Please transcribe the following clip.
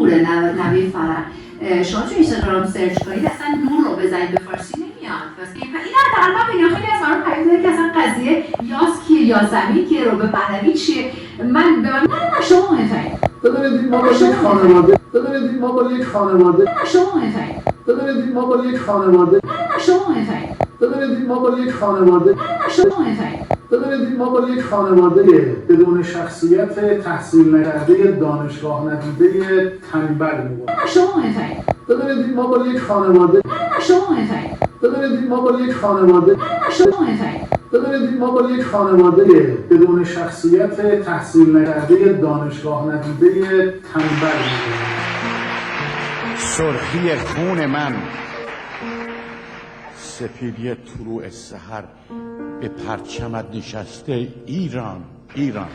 نور نوی فرح. شما تو اینستاگرام سرچ کنید اصلا نور رو بزنید به فارسی نمیاد. این حداقل من بگم خیلی از من پیدا که اصلا قضیه یاس کیه، یاسمین کیه، رو به پهلوی چیه. من به من نه شما مهمترین. ببینید ما با یک خانواده ببینید ما با یک خانواده نه شما مهمترین. ببینید ما با یک خانواده نه شما مهمترین. ببینید ما با یک خانواده نه شما مهمترین. ببینید ما با یک خانواده بدون شخصیت تحصیل نکرده دانشگاه ندیده تنبل می‌باشیم. نه شما مهمترین. ببینید ما با یک خانواده نه شما مهمترین. ببینید ما با یک خانواده نه شما مهمترین. ببینید ما با یک خانواده بدون شخصیت تحصیل نکرده دانشگاه ندیده تنبل می‌باشیم. سرخی خون من، سپیدی طلوع سحر به پرچمت نشسته ایران ایران.